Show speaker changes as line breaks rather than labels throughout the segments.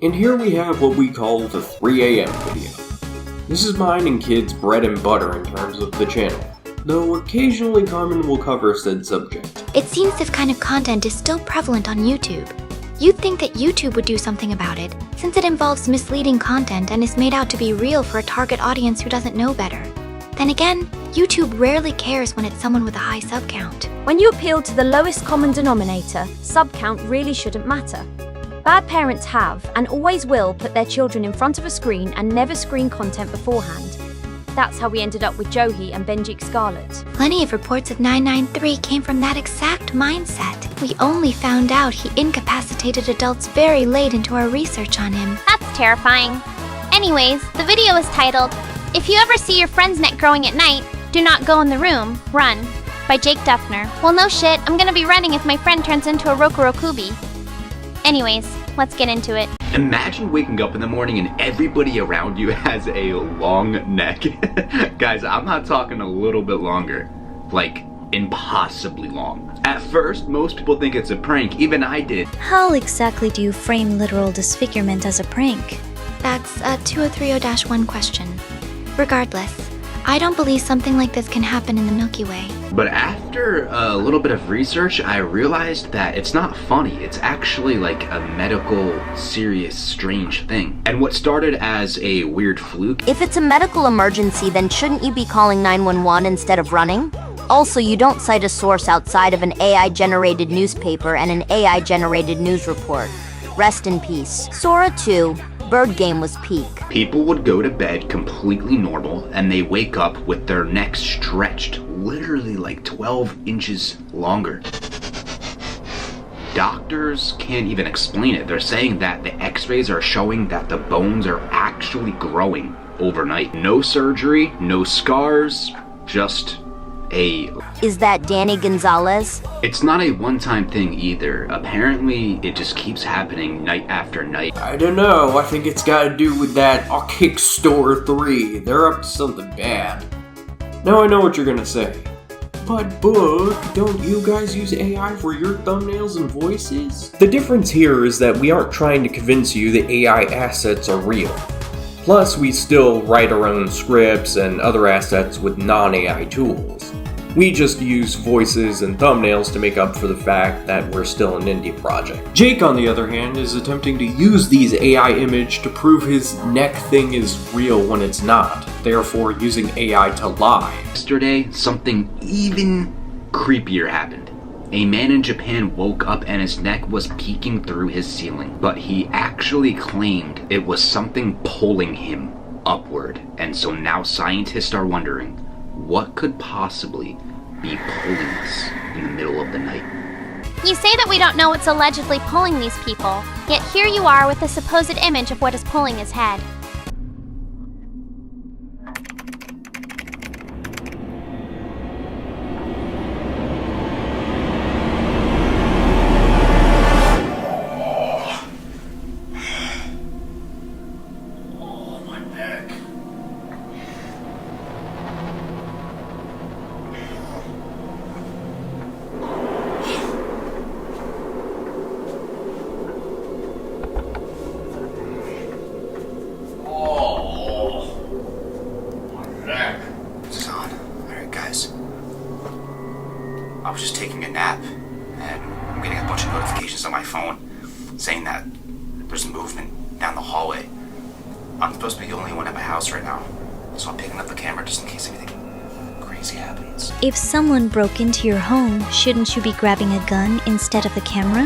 And here we have what we call the 3 a.m. video. This is mine and kids' bread and butter in terms of the channel, though occasionally Carmen will cover said subject.
It seems this kind of content is still prevalent on YouTube. You'd think that YouTube would do something about it, since it involves misleading content and is made out to be real for a target audience who doesn't know better. Then again, YouTube rarely cares when it's someone with a high sub count.
When you appeal to the lowest common denominator, sub count really shouldn't matter. Bad parents have, and always will, put their children in front of a screen and never screen content beforehand. That's how we ended up with Johi and Benjik Scarlet.
Plenty of reports of 993 came from that exact mindset. We only found out he incapacitated adults very late into our research on him.
That's terrifying. Anyways, the video is titled, "If You Ever See Your Friend's Neck Growing at Night, Do Not Go in the Room, Run," by Jake Dufner. Well, no shit, I'm gonna be running if my friend turns into a Rokurokubi. Anyways, let's get into it.
Imagine waking up in the morning and everybody around you has a long neck. Guys, I'm not talking a little bit longer. Like, impossibly long. At first, most people think it's a prank. Even I did.
How exactly do you frame literal disfigurement as a prank?
That's a 2030-1 question. Regardless, I don't believe something like this can happen in the Milky Way.
But after a little bit of research, I realized that it's not funny. It's actually like a medical, serious, strange thing. And what started as a weird fluke...
If it's a medical emergency, then shouldn't you be calling 911 instead of running? Also, you don't cite a source outside of an AI-generated newspaper and an AI-generated news report. Rest in peace. Sora 2, Bird Game was peak.
People would go to bed completely normal, and they wake up with their necks stretched, literally like 12 inches longer. Doctors can't even explain it. They're saying that the x-rays are showing that the bones are actually growing overnight. No surgery, no scars, just a...
Is that Danny Gonzalez?
It's not a one-time thing either. Apparently, it just keeps happening night after night.
I don't know, I think it's gotta do with that Kick Store 3. They're up to something bad. Now I know what you're gonna say. But Book, don't you guys use AI for your thumbnails and voices? The difference here is that we aren't trying to convince you that AI assets are real. Plus, we still write our own scripts and other assets with non-AI tools. We just use voices and thumbnails to make up for the fact that we're still an indie project. Jake, on the other hand, is attempting to use these AI image to prove his neck thing is real when it's not, therefore using AI to lie.
Yesterday, something even creepier happened. A man in Japan woke up and his neck was peeking through his ceiling, but he actually claimed it was something pulling him upward, and so now scientists are wondering, what could possibly be pulling us in the middle of the night?
You say that we don't know what's allegedly pulling these people, yet here you are with the supposed image of what is pulling his head.
I was just taking a nap, and I'm getting a bunch of notifications on my phone saying that there's movement down the hallway. I'm supposed to be the only one at my house right now, so I'm picking up the camera just in case anything crazy happens.
If someone broke into your home, shouldn't you be grabbing a gun instead of the camera?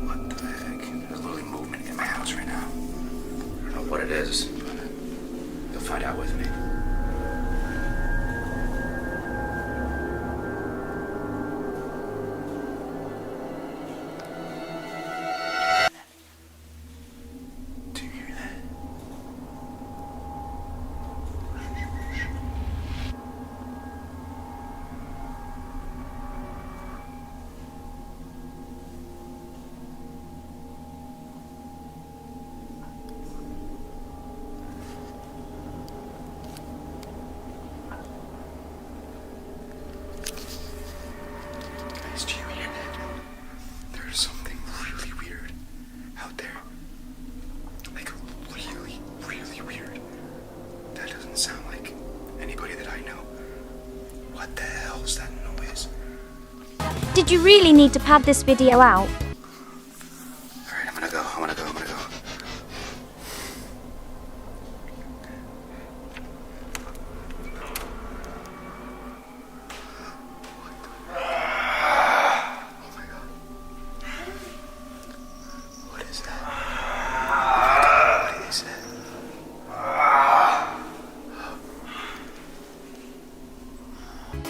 What the heck? There's literally movement in my house right now. I don't know what it is, but you'll find out with me.
did you really need to pad this video out?
Alright, I'm gonna go.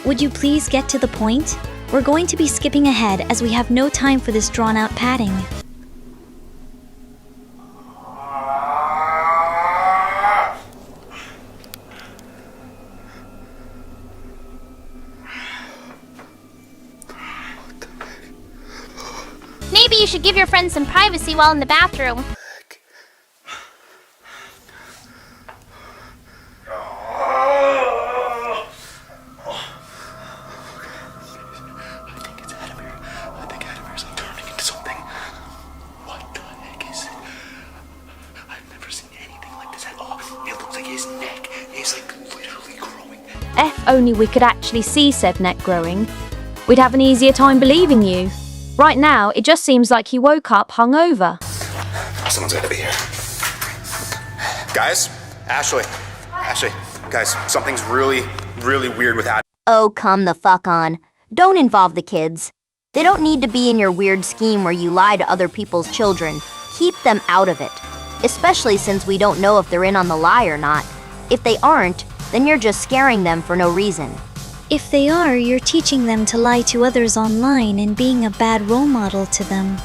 Would you please get to the point? We're going to be skipping ahead as we have no time for this drawn-out padding.
Maybe you should give your friends some privacy while in the bathroom.
If only we could actually see said neck growing. We'd have an easier time believing you. Right now, it just seems like he woke up hungover.
Someone's gotta be here. Guys, Ashley, guys, something's really weird with Adam.
Oh, come the fuck on. Don't involve the kids. They don't need to be in your weird scheme where you lie to other people's children. Keep them out of it. Especially since we don't know if they're in on the lie or not. If they aren't, then you're just scaring them for no reason.
If they are, you're teaching them to lie to others online and being a bad role model to them.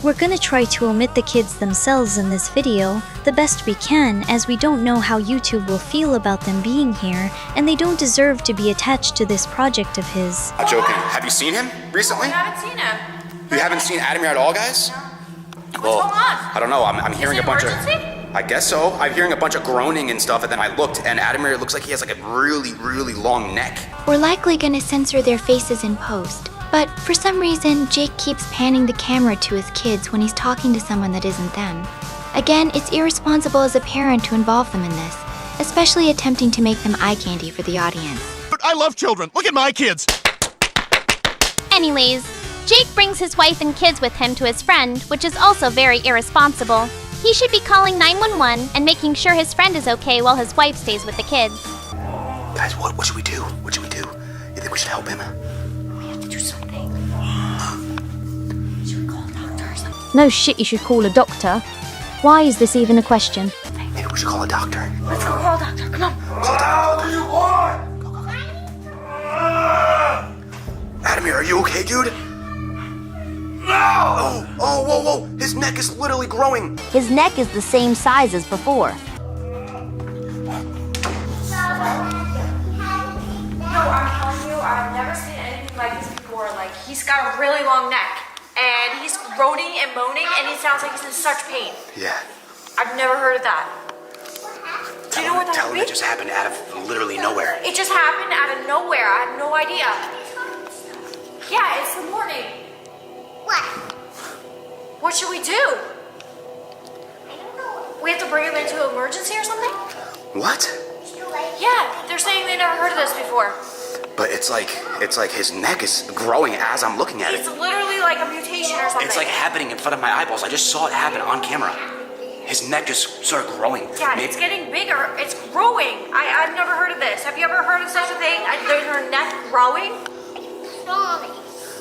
We're gonna try to omit the kids themselves in this video the best we can, as we don't know how YouTube will feel about them being here, and they don't deserve to be attached to this project of his.
Not joking. Have you seen him recently?
I haven't seen him.
You haven't seen Adamir at all, guys?
No. What's
Well,
going on?
I don't know. I'm hearing
Is
a
it
bunch
emergency?
of. I guess so. I'm hearing a bunch of groaning and stuff, and then I looked, and Adamir looks like he has like a really long neck.
We're likely gonna censor their faces in post, but for some reason, Jake keeps panning the camera to his kids when he's talking to someone that isn't them. Again, it's irresponsible as a parent to involve them in this, especially attempting to make them eye candy for the audience.
I love children. Look at my kids.
Anyways, Jake brings his wife and kids with him to his friend, which is also very irresponsible. He should be calling 911 and making sure his friend is okay while his wife stays with the kids.
Guys, what should we do? What should we do? You think we should help him?
We have to do something. Should we call a doctor or something?
No shit, you should call a doctor. Why is this even a question?
Maybe we should call a doctor.
Let's go call a doctor. Come on.
Adamir, are you okay, dude? No! Oh, whoa. His neck is literally growing.
His neck is the same size as before.
No, I'm telling you, I've never seen anything like this before. Like, he's got a really long neck, and he's groaning and moaning, and he sounds like he's in such pain.
Yeah.
I've never heard of that. Do you know what that
Tell
would
him
be?
it just happened out of literally nowhere.
It just happened out of nowhere. I have no idea. Yeah, it's the morning.
What?
What should we do?
I don't know.
We have to bring him into emergency or something?
What?
Yeah, they're saying they never heard of this before.
But it's like his neck is growing as I'm looking at
It's
it.
literally like a mutation or something.
It's like happening in front of my eyeballs. I just saw it happen on camera. His neck just started growing.
Yeah, it's getting bigger. It's growing. I've never heard of this. Have you ever heard of such a thing? There's her neck growing?
Sorry.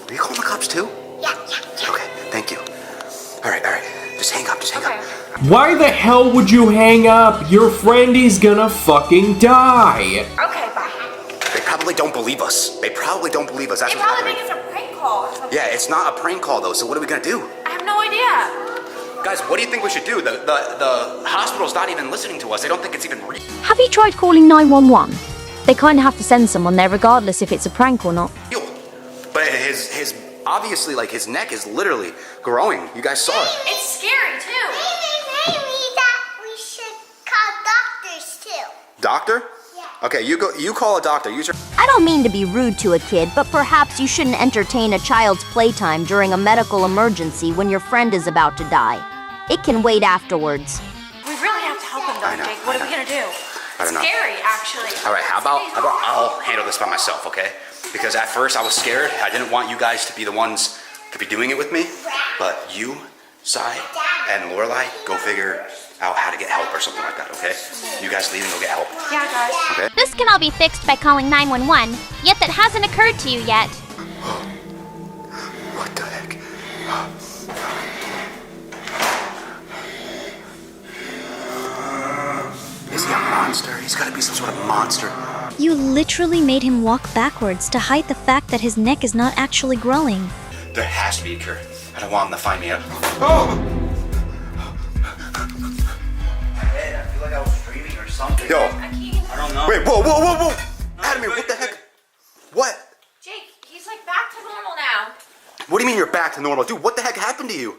Are you calling the cops too?
Yeah.
Okay, thank you. All right. Just hang up.
Okay.
Why the hell would you hang up? Your friend is gonna fucking die.
Okay, bye.
They probably don't believe us. That's
They
what's
probably
happening.
think it's a prank call or something.
Yeah, it's not a prank call though. So what are we gonna do?
I have no idea.
Guys, what do you think we should do? The hospital's not even listening to us. They don't think it's even real.
Have you tried calling 911? They kind of have to send someone there regardless if it's a prank or not.
But his obviously like his neck is literally growing. You guys saw it.
It's scary too.
Maybe that we should call doctors too.
Doctor?
Yeah.
Okay, you call a doctor. Use your.
I don't mean to be rude to a kid, but perhaps you shouldn't entertain a child's playtime during a medical emergency when your friend is about to die. It can wait afterwards.
We really have to help him
I
though,
know,
Jake. What
I
are we
know.
gonna do?
I don't know.
Scary, actually.
All right, how about I'll handle this by myself, okay? Because at first I was scared. I didn't want you guys to be the ones to be doing it with me. But you, Sai, and Lorelai, go figure out how to get help or something like that, okay? You guys leave and go get help.
Yeah, guys.
Okay?
This can all be fixed by calling 911, yet that hasn't occurred to you yet.
What the heck? Is he a monster? He's gotta be some sort of monster.
You literally made him walk backwards to hide the fact that his neck is not actually growing.
There has to be a cure. I don't want him to find me out. Oh!
Hey, I feel like I was dreaming or something.
Yo.
I don't know.
Wait, whoa! Adamir, what the heck? What?
Jake, he's like back to normal now.
What do you mean you're back to normal? Dude, what the heck happened to you?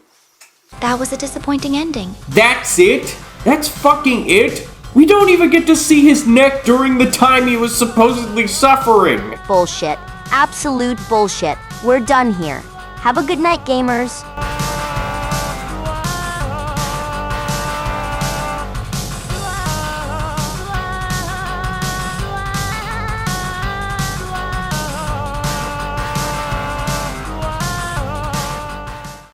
That was a disappointing ending.
That's it? That's fucking it? We don't even get to see his neck during the time he was supposedly suffering.
Bullshit. Absolute bullshit. We're done here. Have a good night, gamers.